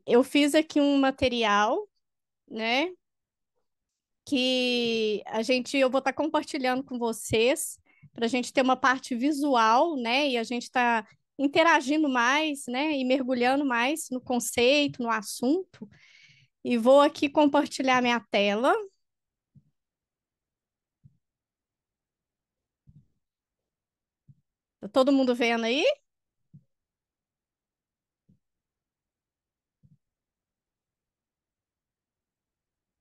eu fiz aqui um material, né, que eu vou estar compartilhando com vocês para a gente ter uma parte visual, né, e a gente está interagindo mais, né, e mergulhando mais no conceito, no assunto. E vou aqui compartilhar minha tela. Tá todo mundo vendo aí?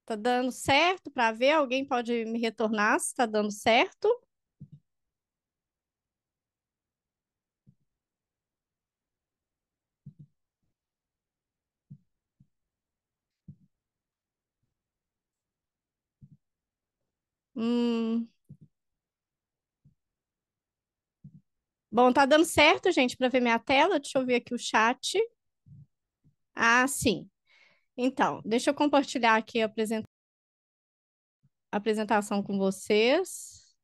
Tá dando certo para ver? Alguém pode me retornar se está dando certo? Hum, bom, tá dando certo, gente, para ver minha tela. Deixa eu ver aqui o chat. Ah, sim. Então, deixa eu compartilhar aqui a apresentação com vocês.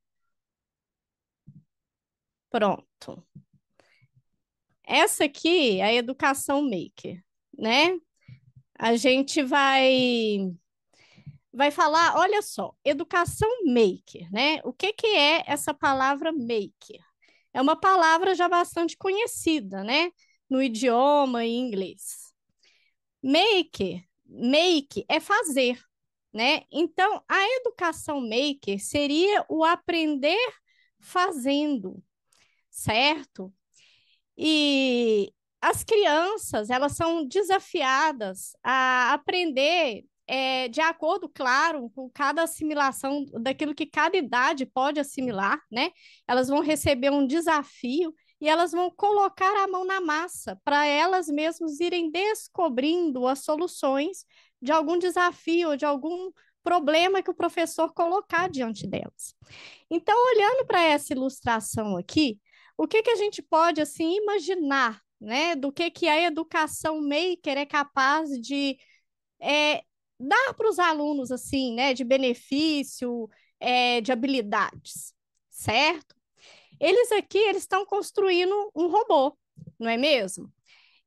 Pronto. Essa aqui é a Educação Maker, né? A gente vai falar, olha só, Educação Maker, né? O que que é essa palavra maker? É uma palavra já bastante conhecida, né? No idioma em inglês. Make é fazer, né? Então, a educação maker seria o aprender fazendo, certo? E as crianças, elas são desafiadas a aprender de acordo, claro, com cada assimilação daquilo que cada idade pode assimilar, né? Elas vão receber um desafio e elas vão colocar a mão na massa para elas mesmas irem descobrindo as soluções de algum desafio, de algum problema que o professor colocar diante delas. Então, olhando para essa ilustração aqui, o que que a gente pode assim imaginar, né, do que a educação maker é capaz de é, dar para os alunos assim, né, de benefício, de habilidades, certo? Eles estão construindo um robô, não é mesmo?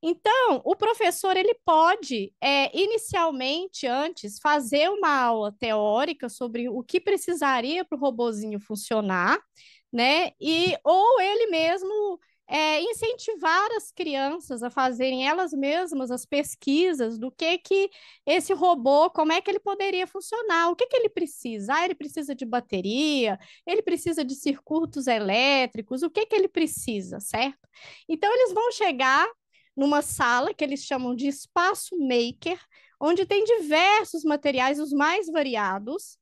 Então, o professor ele pode, inicialmente, antes, fazer uma aula teórica sobre o que precisaria para o robozinho funcionar, né? E ou ele mesmo incentivar as crianças a fazerem elas mesmas as pesquisas do que esse robô, como é que ele poderia funcionar, o que que ele precisa? Ah, ele precisa de bateria, ele precisa de circuitos elétricos, o que que ele precisa, certo? Então, eles vão chegar numa sala que eles chamam de espaço maker, onde tem diversos materiais, os mais variados,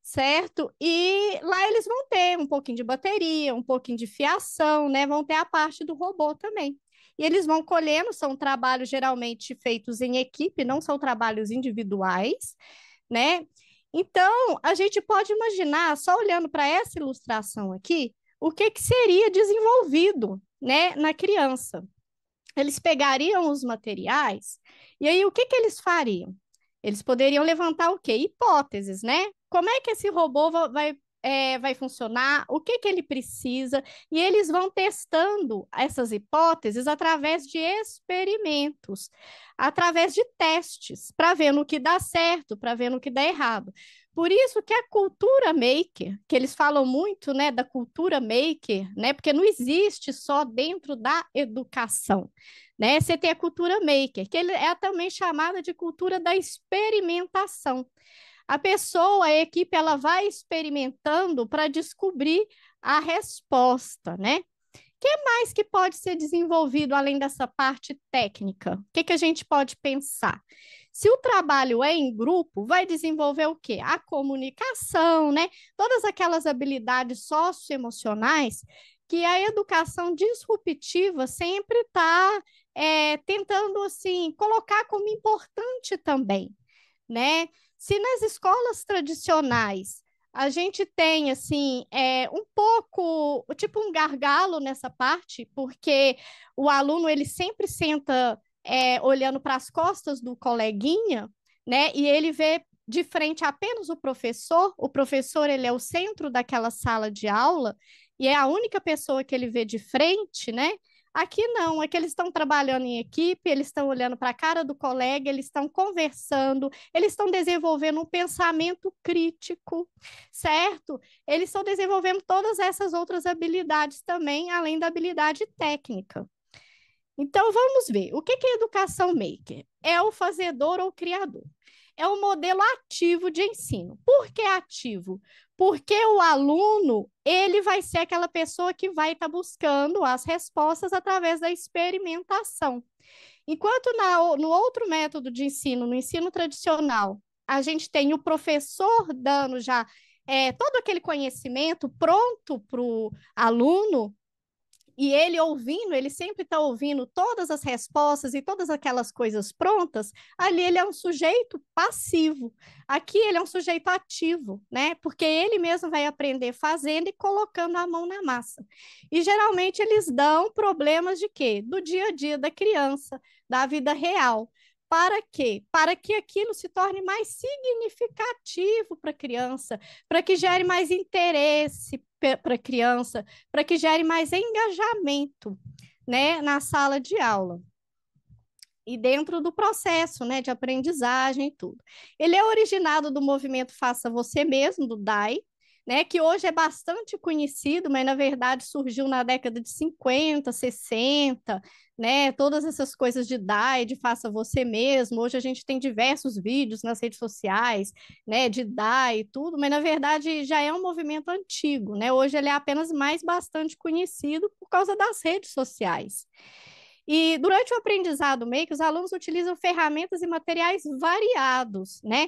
certo? E lá eles vão ter um pouquinho de bateria, um pouquinho de fiação, né? Vão ter a parte do robô também. E eles vão colhendo, são trabalhos geralmente feitos em equipe, não são trabalhos individuais, né? Então, a gente pode imaginar, só olhando para essa ilustração aqui, o que que seria desenvolvido, né, na criança. Eles pegariam os materiais e aí o que que eles fariam? Eles poderiam levantar o quê? Hipóteses, né? Como é que esse robô vai funcionar? O que que ele precisa? E eles vão testando essas hipóteses através de experimentos, através de testes, para ver no que dá certo, para ver no que dá errado. Por isso que a cultura maker, que eles falam muito, né, da cultura maker, né, porque não existe só dentro da educação, né? Você tem a cultura maker, que ele é também chamada de cultura da experimentação. A pessoa, a equipe, ela vai experimentando para descobrir a resposta, né? O que mais que pode ser desenvolvido além dessa parte técnica? O que que a gente pode pensar? Se o trabalho é em grupo, vai desenvolver o quê? A comunicação, né? Todas aquelas habilidades socioemocionais que a educação disruptiva sempre está tentando assim colocar como importante também, né? Se nas escolas tradicionais a gente tem assim um pouco tipo um gargalo nessa parte, porque o aluno ele sempre senta olhando para as costas do coleguinha, né? E ele vê de frente apenas o professor ele é o centro daquela sala de aula e é a única pessoa que ele vê de frente, né? Aqui não, é que eles estão trabalhando em equipe, eles estão olhando para a cara do colega, eles estão conversando, eles estão desenvolvendo um pensamento crítico, certo? Eles estão desenvolvendo todas essas outras habilidades também, além da habilidade técnica. Então, vamos ver. O que é educação maker? É o fazedor ou criador. É o modelo ativo de ensino. Por que ativo? Porque o aluno, ele vai ser aquela pessoa que vai estar buscando as respostas através da experimentação. Enquanto no outro método de ensino, no ensino tradicional, a gente tem o professor dando já todo aquele conhecimento pronto para o aluno, e ele ouvindo, ele sempre está ouvindo todas as respostas e todas aquelas coisas prontas, ali ele é um sujeito passivo. Aqui ele é um sujeito ativo, né? Porque ele mesmo vai aprender fazendo e colocando a mão na massa. E geralmente eles dão problemas de quê? Do dia a dia da criança, da vida real. Para quê? Para que aquilo se torne mais significativo para a criança, para que gere mais interesse para a criança, para que gere mais engajamento, né, na sala de aula e dentro do processo, né, de aprendizagem e tudo. Ele é originado do movimento Faça Você Mesmo, do DAI, né, que hoje é bastante conhecido, mas na verdade surgiu na década de 50, 60, né, todas essas coisas de DAI, de Faça Você Mesmo. Hoje a gente tem diversos vídeos nas redes sociais, né, de DAI e tudo, mas na verdade já é um movimento antigo, né? Hoje ele é apenas mais bastante conhecido por causa das redes sociais. E durante o aprendizado make, os alunos utilizam ferramentas e materiais variados, né?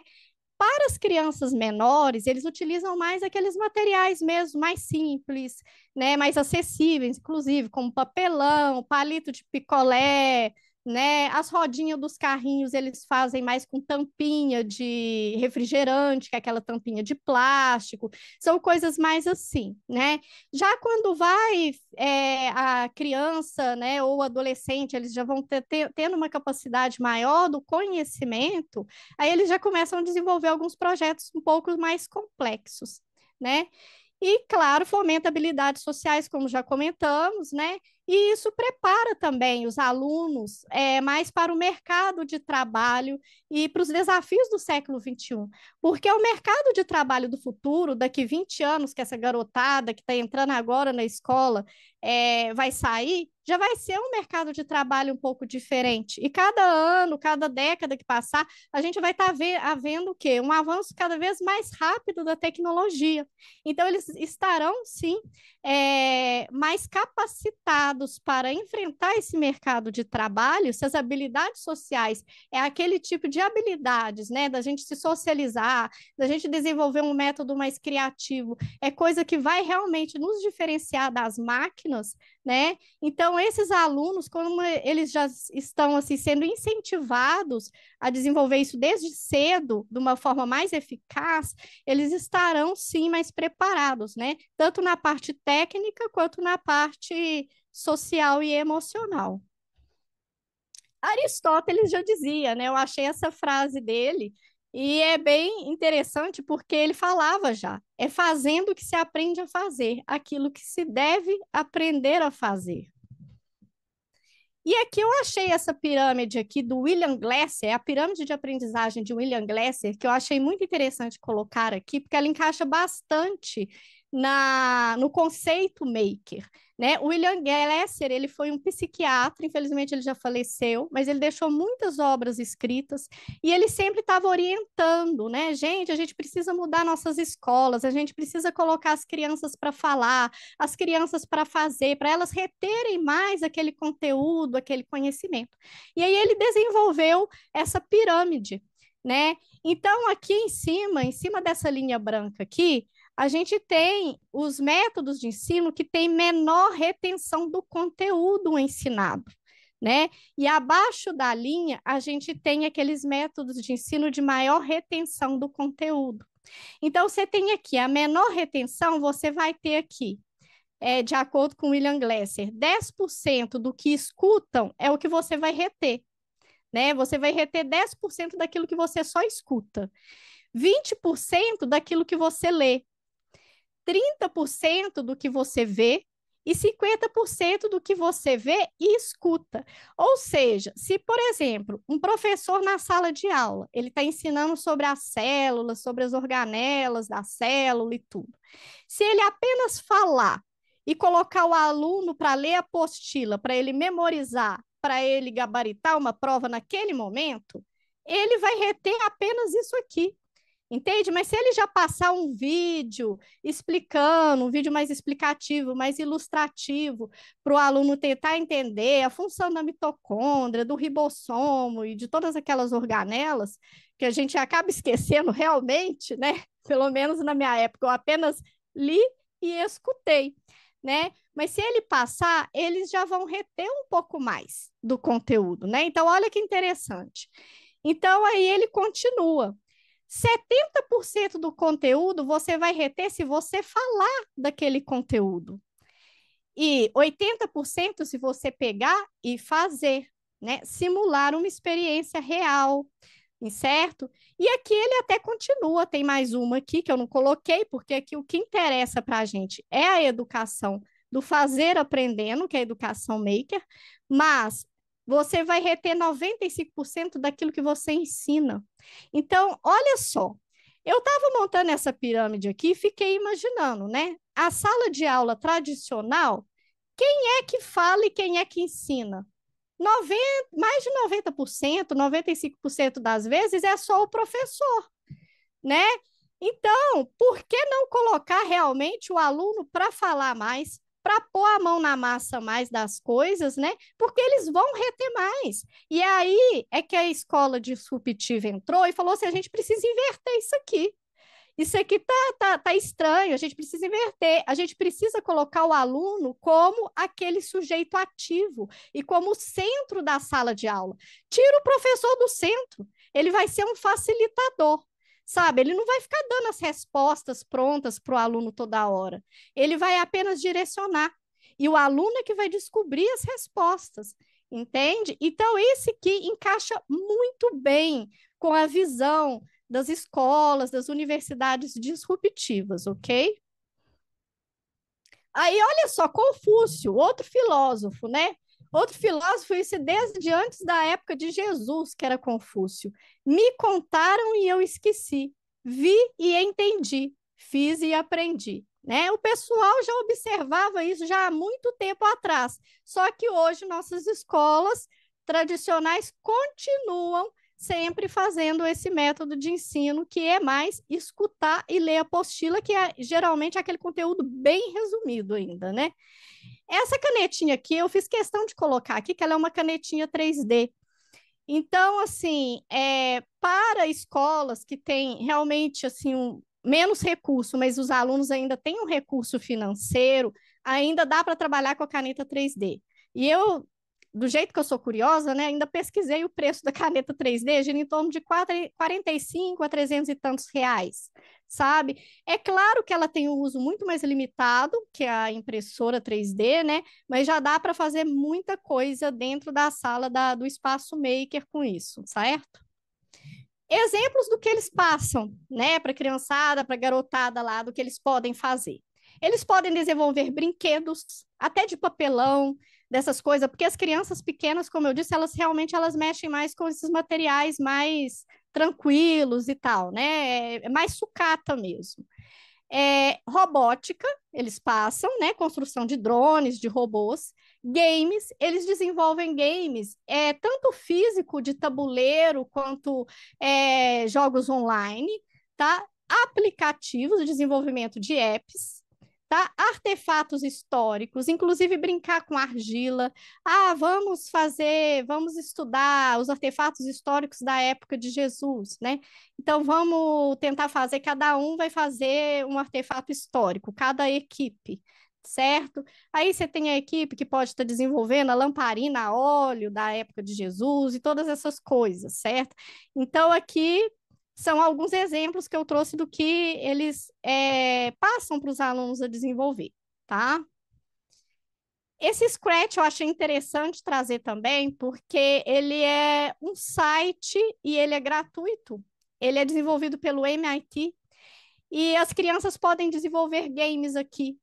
Para as crianças menores, eles utilizam mais aqueles materiais mesmo, mais simples, né, mais acessíveis, inclusive, como papelão, palito de picolé, né, as rodinhas dos carrinhos eles fazem mais com tampinha de refrigerante, que é aquela tampinha de plástico, são coisas mais assim, né? Já quando vai a criança, né, ou adolescente, eles já vão tendo uma capacidade maior do conhecimento, aí eles já começam a desenvolver alguns projetos um pouco mais complexos, né? E, claro, fomenta habilidades sociais, como já comentamos, né? E isso prepara também os alunos mais para o mercado de trabalho e para os desafios do século XXI. Porque o mercado de trabalho do futuro, daqui 20 anos, que essa garotada que está entrando agora na escola vai sair, já vai ser um mercado de trabalho um pouco diferente. E cada ano, cada década que passar, a gente vai estar vendo o quê? Um avanço cada vez mais rápido da tecnologia. Então, eles estarão, sim, mais capacitados para enfrentar esse mercado de trabalho, se as habilidades sociais é aquele tipo de habilidades, né, da gente se socializar, da gente desenvolver um método mais criativo, é coisa que vai realmente nos diferenciar das máquinas, né? Então, esses alunos, como eles já estão assim sendo incentivados a desenvolver isso desde cedo, de uma forma mais eficaz, eles estarão sim mais preparados, né? Tanto na parte técnica quanto na parte social e emocional. Aristóteles já dizia, né? Eu achei essa frase dele e é bem interessante porque ele falava já, é fazendo que se aprende a fazer, aquilo que se deve aprender a fazer. E aqui eu achei essa pirâmide aqui do William Glasser, a pirâmide de aprendizagem de William Glasser, que eu achei muito interessante colocar aqui, porque ela encaixa bastante no conceito maker, né? O William Glasser, ele foi um psiquiatra, infelizmente ele já faleceu, mas ele deixou muitas obras escritas e ele sempre estava orientando, né? Gente, a gente precisa mudar nossas escolas, a gente precisa colocar as crianças para falar, as crianças para fazer, para elas reterem mais aquele conteúdo, aquele conhecimento. E aí ele desenvolveu essa pirâmide, né? Então, aqui em cima dessa linha branca aqui, a gente tem os métodos de ensino que têm menor retenção do conteúdo ensinado, né? E abaixo da linha, a gente tem aqueles métodos de ensino de maior retenção do conteúdo. Então, você tem aqui a menor retenção, você vai ter aqui de acordo com William Glasser, 10% do que escutam é o que você vai reter, né? Você vai reter 10% daquilo que você só escuta, 20% daquilo que você lê, 30% do que você vê e 50% do que você vê e escuta. Ou seja, se, por exemplo, um professor na sala de aula, ele está ensinando sobre as células, sobre as organelas da célula e tudo. Se ele apenas falar e colocar o aluno para ler a apostila, para ele memorizar, para ele gabaritar uma prova naquele momento, ele vai reter apenas isso aqui. Entende? Mas se ele já passar um vídeo explicando, um vídeo mais explicativo, mais ilustrativo, para o aluno tentar entender a função da mitocôndria, do ribossomo e de todas aquelas organelas, que a gente acaba esquecendo realmente, né? Pelo menos na minha época, eu apenas li e escutei, né? Mas se ele passar, eles já vão reter um pouco mais do conteúdo, né? Então, olha que interessante. Então, aí ele continua. 70% do conteúdo você vai reter se você falar daquele conteúdo. E 80% se você pegar e fazer, né? Simular uma experiência real, certo? E aqui ele até continua, tem mais uma aqui que eu não coloquei, porque aqui o que interessa para a gente é a educação do fazer aprendendo, que é a educação maker, mas você vai reter 95% daquilo que você ensina. Então, olha só, eu estava montando essa pirâmide aqui e fiquei imaginando, né? A sala de aula tradicional, quem é que fala e quem é que ensina? 90, mais de 90%, 95% das vezes é só o professor, né? Então, por que não colocar realmente o aluno para falar mais, para pôr a mão na massa mais das coisas, né? Porque eles vão reter mais. E aí é que a escola disruptiva entrou e falou assim: a gente precisa inverter isso aqui. Isso aqui tá estranho, a gente precisa inverter, a gente precisa colocar o aluno como aquele sujeito ativo e como centro da sala de aula. Tira o professor do centro, ele vai ser um facilitador, sabe? Ele não vai ficar dando as respostas prontas para o aluno toda hora, ele vai apenas direcionar. E o aluno é que vai descobrir as respostas, entende? Então, esse aqui encaixa muito bem com a visão das escolas, das universidades disruptivas, ok? Aí, olha só, Confúcio, outro filósofo, né? Outro filósofo, isso desde antes da época de Jesus, que era Confúcio. Me contaram e eu esqueci. Vi e entendi. Fiz e aprendi. Né? O pessoal já observava isso já há muito tempo atrás. Só que hoje nossas escolas tradicionais continuam sempre fazendo esse método de ensino, que é mais escutar e ler a apostila, que é geralmente aquele conteúdo bem resumido ainda, né? Essa canetinha aqui, eu fiz questão de colocar aqui, que ela é uma canetinha 3D. Então, assim, para escolas que têm realmente assim menos recurso, mas os alunos ainda têm um recurso financeiro, ainda dá para trabalhar com a caneta 3D. E eu, do jeito que eu sou curiosa, né, ainda pesquisei o preço da caneta 3D, gira em torno de 45 a 300 e tantos reais, sabe? É claro que ela tem um uso muito mais limitado que a impressora 3D, né? Mas já dá para fazer muita coisa dentro da sala do espaço maker com isso, certo? Exemplos do que eles passam, né, para a criançada, para a garotada lá, do que eles podem fazer. Eles podem desenvolver brinquedos, até de papelão, dessas coisas, porque as crianças pequenas, como eu disse, elas realmente elas mexem mais com esses materiais mais tranquilos e tal, né? É mais sucata mesmo. Robótica, eles passam, né? Construção de drones, de robôs. Games, eles desenvolvem games, tanto físico, de tabuleiro, quanto jogos online, tá? Aplicativos, desenvolvimento de apps, tá? Artefatos históricos, inclusive brincar com argila. Ah, vamos estudar os artefatos históricos da época de Jesus, né? Então, vamos tentar fazer, cada um vai fazer um artefato histórico, cada equipe, certo? Aí você tem a equipe que pode estar desenvolvendo a lamparina a óleo da época de Jesus e todas essas coisas, certo? Então, aqui são alguns exemplos que eu trouxe do que eles passam para os alunos a desenvolver, tá? Esse Scratch eu achei interessante trazer também, porque ele é um site e ele é gratuito. Ele é desenvolvido pelo MIT e as crianças podem desenvolver games aqui,